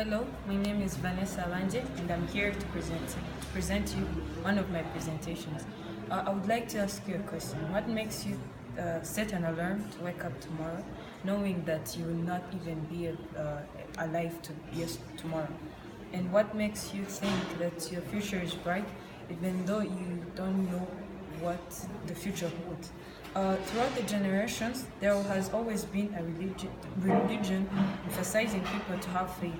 Hello, my name is Vanessa and I'm here to present you one of my presentations. I would like to ask you a question. What makes you set an alarm to wake up tomorrow, knowing that you will not even be alive tomorrow? And what makes you think that your future is bright, even though you don't know what the future holds? Throughout the generations, there has always been a religion emphasizing people to have faith.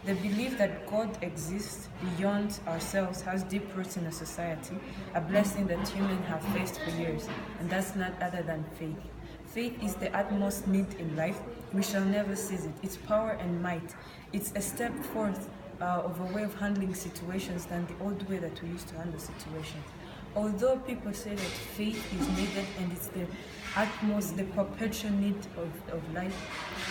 The belief that God exists beyond ourselves has deep roots in a society, a blessing that humans have faced for years, and that's not other than faith. Faith is the utmost need in life. We shall never seize it. Its power and might. It's a step forth of a way of handling situations than the old way that we used to handle situations. Although people say that faith is needed and it's the utmost, the perpetual need of life,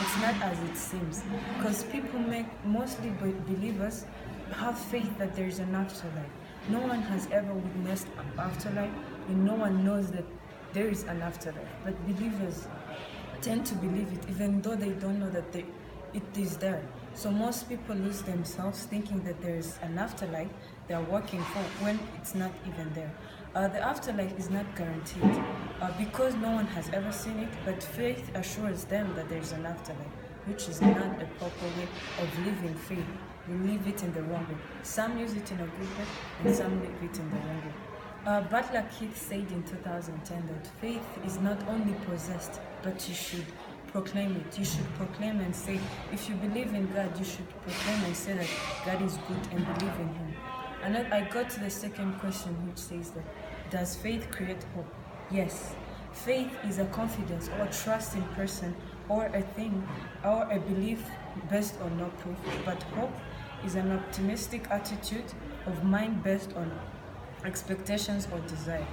it's not as it seems. Because people mostly believers have faith that there is an afterlife. No one has ever witnessed an afterlife, and no one knows that there is an afterlife. But believers tend to believe it, even though they don't know that it is there. So most people lose themselves thinking that there is an afterlife they are working for when it's not even there. The afterlife is not guaranteed because no one has ever seen it, but faith assures them that there is an afterlife, which is not the proper way of living faith. We live it in the wrong way. Some use it in a good way and some live it in the wrong way. Butler Keith said in 2010 that faith is not only possessed, but you should proclaim it. You should proclaim and say, if you believe in God, you should proclaim and say that God is good and believe in Him. And then I got to the second question, which says that, does faith create hope? Yes. Faith is a confidence or trust in person or a thing or a belief based on no proof. But hope is an optimistic attitude of mind based on expectations or desire.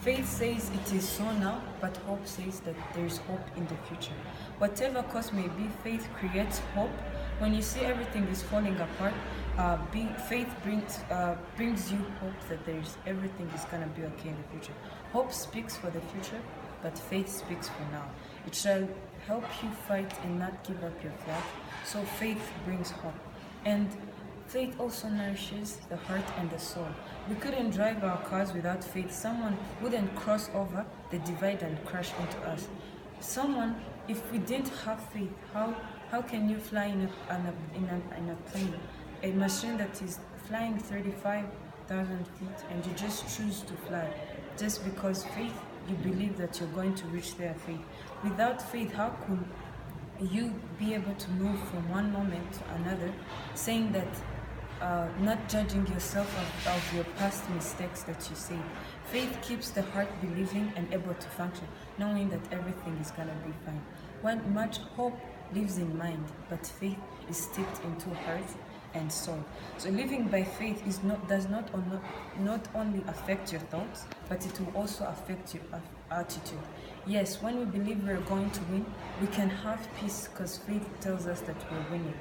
Faith says it is so now, but hope says that there is hope in the future. Whatever cause may be, faith creates hope. When you see everything is falling apart, faith brings you hope that everything is gonna be okay in the future. Hope speaks for the future, but faith speaks for now. It shall help you fight and not give up your flag. So faith brings hope. And faith also nourishes the heart and the soul. We couldn't drive our cars without faith. Someone wouldn't cross over the divide and crash into us. If we didn't have faith, how can you fly in a plane? A machine that is flying 35,000 feet and you just choose to fly just because faith, you believe that you're going to reach their faith. Without faith, how could you be able to move from one moment to another, saying that not judging yourself of your past mistakes that you say. Faith keeps the heart believing and able to function, knowing that everything is gonna be fine. When much hope lives in mind, but faith is steeped into heart and soul. So living by faith does not only affect your thoughts, but it will also affect your attitude. Yes, when we believe we're going to win, we can have peace because faith tells us that we're winning.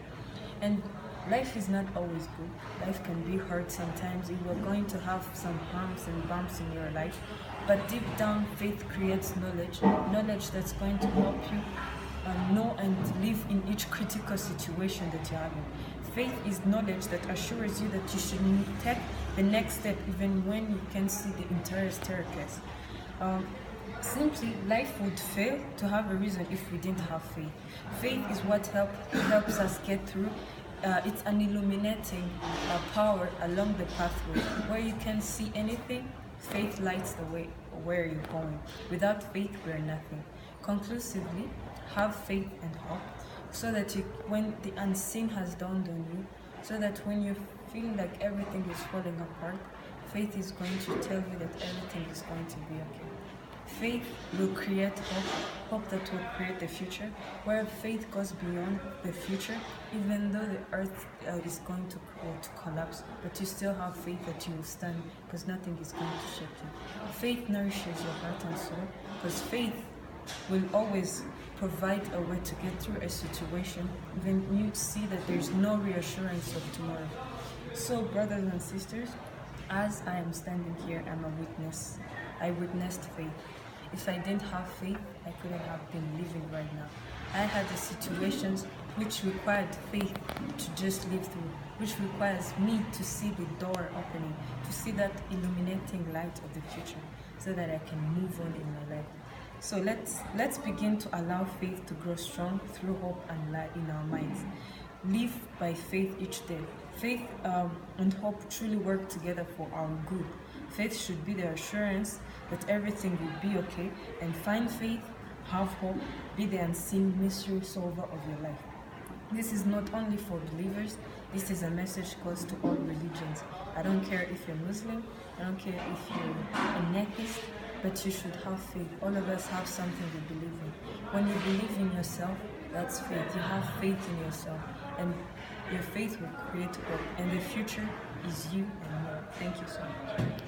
And life is not always good. Life can be hard sometimes. You are going to have some harms and bumps in your life. But deep down, faith creates knowledge that's going to help you know and live in each critical situation that you're having. Faith is knowledge that assures you that you should take the next step even when you can see the entire staircase. Simply, life would fail to have a reason if we didn't have faith. Faith is what helps us get through. It's an illuminating power along the pathway. Where you can see anything, faith lights the way where you're going. Without faith, we're nothing. Conclusively, have faith and hope so that when the unseen has dawned on you, so that when you feel like everything is falling apart, faith is going to tell you that everything is going to be okay. Faith will create hope that will create the future, where faith goes beyond the future, even though the earth is going to collapse, but you still have faith that you will stand, because nothing is going to shake you. Faith nourishes your heart and soul, because faith will always provide a way to get through a situation, even you see that there's no reassurance of tomorrow. So, brothers and sisters, as I am standing here, I'm a witness. I witnessed faith. If I didn't have faith, I couldn't have been living right now. I had the situations which required faith to just live through, which requires me to see the door opening, to see that illuminating light of the future, so that I can move on in my life. So let's begin to allow faith to grow strong through hope and light in our minds. Live by faith each day. Faith and hope truly work together for our good. Faith should be the assurance that everything will be okay, and find faith, have hope, be the unseen mystery solver of your life. This is not only for believers, this is a message goes to all religions. I don't care if you're Muslim, I don't care if you're an atheist, but you should have faith. All of us have something we believe in. When you believe in yourself, that's faith. You have faith in yourself, and your faith will create hope, and the future is you and more. Thank you so much.